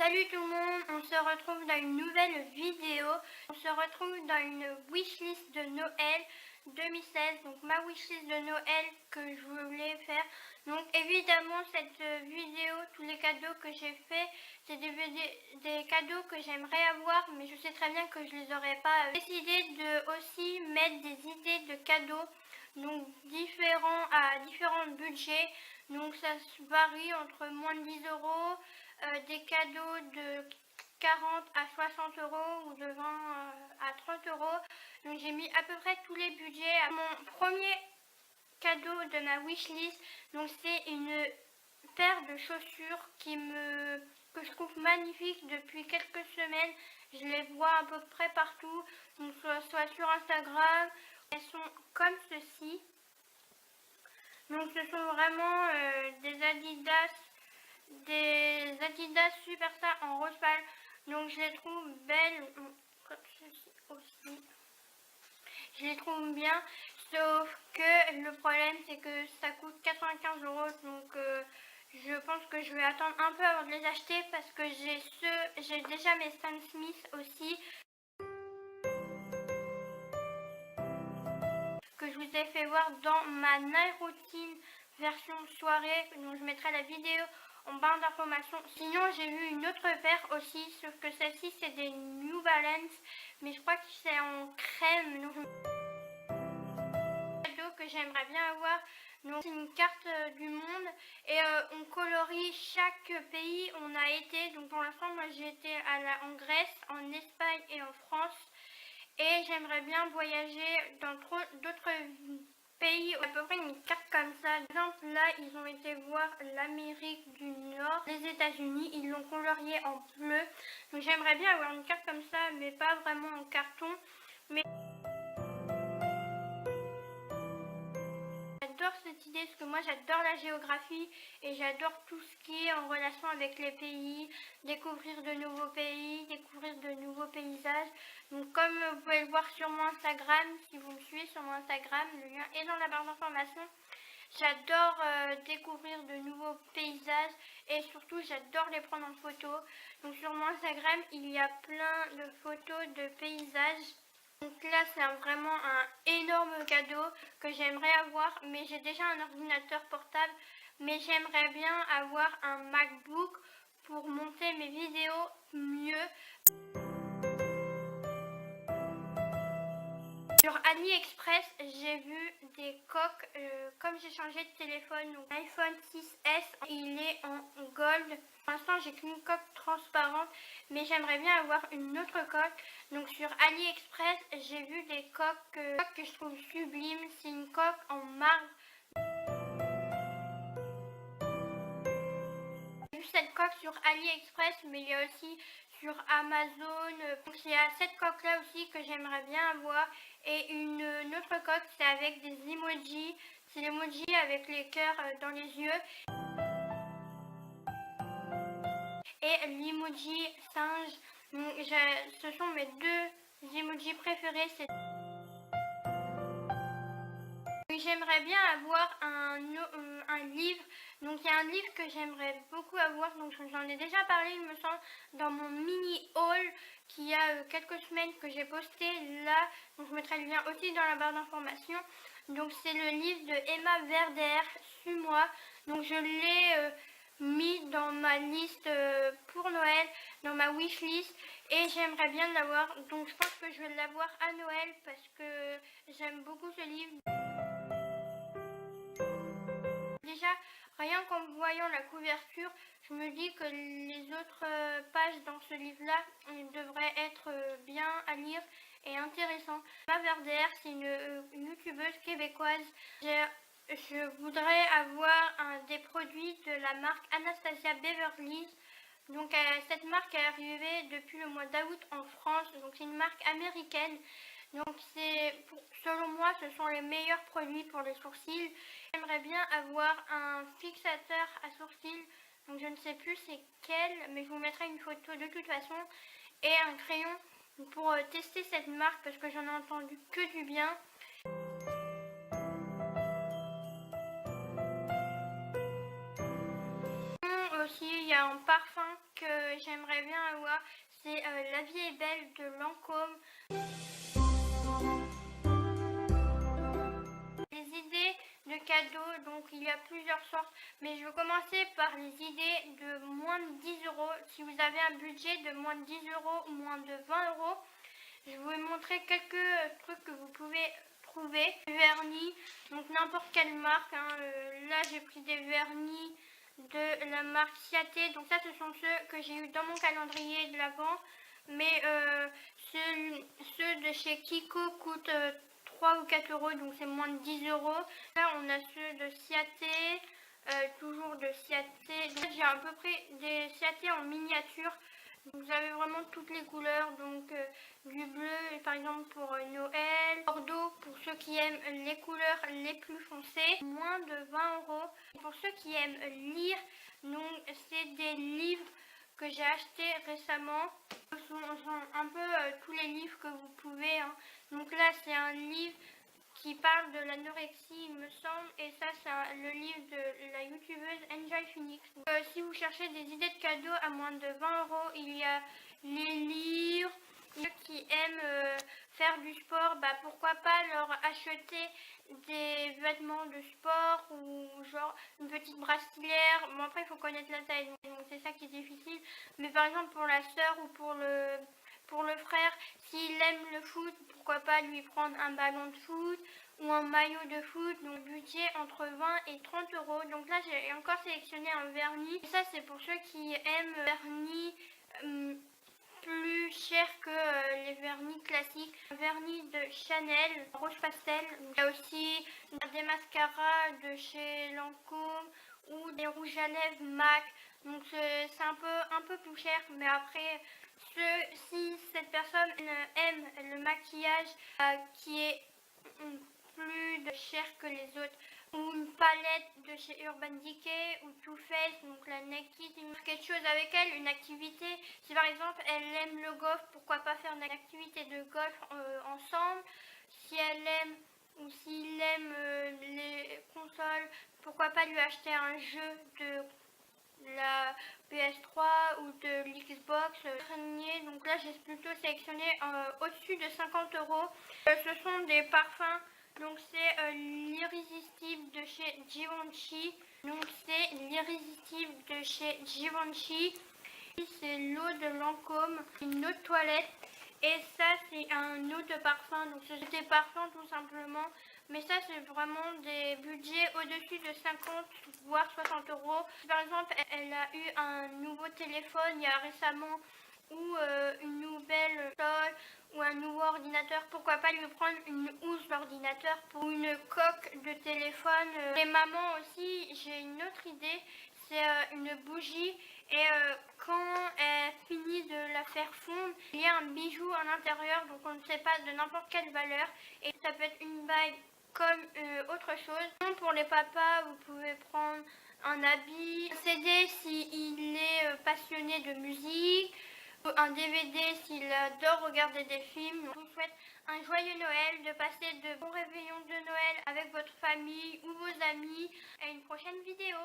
Salut tout le monde, on se retrouve dans une nouvelle vidéo. On se retrouve dans une wishlist de Noël 2016. Donc ma wishlist de Noël que je voulais faire. Donc évidemment cette vidéo, tous les cadeaux que j'ai fait, c'est des cadeaux que j'aimerais avoir, mais je sais très bien que je les aurais pas. J'ai décidé de aussi mettre des idées de cadeaux, donc à différents budgets. Donc ça se varie entre moins de 10 euros, des cadeaux de 40 à 60 euros ou de 20 à 30 euros. Donc j'ai mis à peu près tous les budgets. Mon premier cadeau de ma wishlist, donc c'est une paire de chaussures que je trouve magnifique depuis quelques semaines. Je les vois à peu près partout, donc soit sur Instagram. Elles sont comme ceci. Donc ce sont vraiment des Adidas Superstar en rose pâle. Donc je les trouve belles, comme ceci aussi. Je les trouve bien, sauf que le problème c'est que ça coûte 95 euros. Donc je pense que je vais attendre un peu avant de les acheter parce que j'ai déjà mes Stan Smith aussi, que je vous ai fait voir dans ma night routine version soirée, donc je mettrai la vidéo en barre d'informations. Sinon j'ai vu une autre paire aussi, sauf que celle-ci c'est des New Balance, mais je crois que c'est en crème. Donc cadeau que j'aimerais bien avoir, donc c'est une carte du monde et on colorie chaque pays où on a été. Donc pour l'instant moi j'ai été en Grèce, en Espagne et en France. Et j'aimerais bien voyager dans d'autres pays, à peu près une carte comme ça. Par exemple, là, ils ont été voir l'Amérique du Nord, les États-Unis, ils l'ont colorié en bleu. Donc j'aimerais bien avoir une carte comme ça, mais pas vraiment en carton. Mais j'adore cette idée parce que moi j'adore la géographie et j'adore tout ce qui est en relation avec les pays, découvrir de nouveaux pays, découvrir de nouveaux paysages. Donc comme vous pouvez le voir sur mon Instagram, si vous me suivez sur mon Instagram, le lien est dans la barre d'information. J'adore découvrir de nouveaux paysages et surtout j'adore les prendre en photo. Donc sur mon Instagram il y a plein de photos de paysages. Donc là c'est vraiment un énorme cadeau que j'aimerais avoir, mais j'ai déjà un ordinateur portable, mais j'aimerais bien avoir un MacBook pour monter mes vidéos mieux. Sur AliExpress, j'ai vu des coques, comme j'ai changé de téléphone, donc iPhone 6S, il est en gold. Pour l'instant, j'ai qu'une coque transparente, mais j'aimerais bien avoir une autre coque. Donc sur AliExpress, j'ai vu des coques que je trouve sublimes. C'est une coque en marbre. J'ai vu cette coque sur AliExpress, mais il y a aussi sur Amazon. Donc il y a cette coque là aussi que j'aimerais bien avoir. Et une autre coque, c'est avec des emojis. C'est l'emoji avec les cœurs dans les yeux. Et l'emoji singe. Donc, ce sont mes deux emojis préférés. J'aimerais bien avoir un livre. Donc il y a un livre que j'aimerais beaucoup avoir. Donc j'en ai déjà parlé, il me semble, dans mon mini haul qui y a quelques semaines que j'ai posté là. Donc je mettrai le lien aussi dans la barre d'informations. Donc c'est le livre de Emma Verder, Suis-moi. Donc je l'ai mis dans ma liste pour Noël, dans ma wishlist, et j'aimerais bien l'avoir. Donc je pense que je vais l'avoir à Noël parce que j'aime beaucoup ce livre. Déjà, rien qu'en voyant la couverture, je me dis que les autres pages dans ce livre-là devraient être bien à lire et intéressantes. Emma Verder, c'est une youtubeuse québécoise. Je voudrais avoir des produits de la marque Anastasia Beverly. Donc cette marque est arrivée depuis le mois d'août en France. Donc c'est une marque américaine. Donc selon moi, ce sont les meilleurs produits pour les sourcils. J'aimerais bien avoir un fixateur à sourcils. Donc je ne sais plus c'est quel, mais je vous mettrai une photo de toute façon. Et un crayon pour tester cette marque parce que j'en ai entendu que du bien. aussi, il y a un parfum que j'aimerais bien avoir, c'est La vie est belle de Lancôme. Les idées de cadeaux, donc il y a plusieurs sortes, mais je vais commencer par les idées de moins de 10 euros. Si vous avez un budget de moins de 10 euros ou moins de 20 euros, je vais vous montrer quelques trucs que vous pouvez trouver. Vernis, donc n'importe quelle marque, hein. Là j'ai pris des vernis de la marque Ciaté, donc ça ce sont ceux que j'ai eu dans mon calendrier de l'Avent, mais ceux de chez Kiko coûtent 3 ou 4 euros, donc c'est moins de 10 euros. Là on a ceux de Ciaté, toujours de Ciaté. Donc j'ai à peu près des Ciaté en miniature. Vous avez vraiment toutes les couleurs, donc du bleu par exemple pour Noël, bordeaux pour ceux qui aiment les couleurs les plus foncées, moins de 20 euros. Pour ceux qui aiment lire, donc c'est des livres que j'ai achetés récemment. Ce sont un peu tous les livres que vous pouvez, hein. Donc là c'est un livre qui parle de l'anorexie, il me semble, et ça c'est le livre de la youtubeuse Enjoy Phoenix. Donc, si vous cherchez des idées de cadeaux à moins de 20 euros, il y a les livres. Ceux qui aiment faire du sport, bah pourquoi pas leur acheter des vêtements de sport ou genre une petite brassière. Bon après il faut connaître la taille, donc c'est ça qui est difficile. Mais par exemple pour la sœur ou pour le frère, s'il aime le foot, pourquoi pas lui prendre un ballon de foot ou un maillot de foot. Donc budget entre 20 et 30 euros. Donc là j'ai encore sélectionné un vernis. Et ça c'est pour ceux qui aiment vernis plus cher que les vernis classiques. Un vernis de Chanel, rose pastel. Il y a aussi des mascaras de chez Lancôme ou des rouges à lèvres MAC. Donc c'est un peu plus cher, mais après si cette personne aime le maquillage qui est plus cher que les autres, ou une palette de chez Urban Decay ou Too Faced, donc la Naked, quelque chose avec elle, une activité. Si par exemple elle aime le golf, pourquoi pas faire une activité de golf ensemble. Si elle aime ou s'il aime les consoles, pourquoi pas lui acheter un jeu de la PS3 ou de l'Xbox. Donc là j'ai plutôt sélectionné au-dessus de 50 euros. Ce sont des parfums. Donc c'est l'Irrésistible de chez Givenchy. Donc c'est l'Irrésistible de chez Givenchy. C'est l'eau de Lancôme, une eau de toilette. Et ça c'est un eau de parfum. Donc c'est des parfums tout simplement. Mais ça c'est vraiment des budgets au-dessus de 50 voire 60 euros. Par exemple elle a eu un nouveau téléphone il y a récemment, ou une nouvelle console ou un nouveau ordinateur, pourquoi pas lui prendre une housse d'ordinateur pour une coque de téléphone. Les mamans aussi, j'ai une autre idée, c'est une bougie, et quand elle finit de la faire fondre, il y a un bijou à l'intérieur, donc on ne sait pas de n'importe quelle valeur, et ça peut être une bague comme autre chose. Pour les papas, vous pouvez prendre un habit, un CD s'il est passionné de musique, un DVD s'il adore regarder des films. Je vous souhaite un joyeux Noël, de passer de bons réveillons de Noël avec votre famille ou vos amis. À une prochaine vidéo.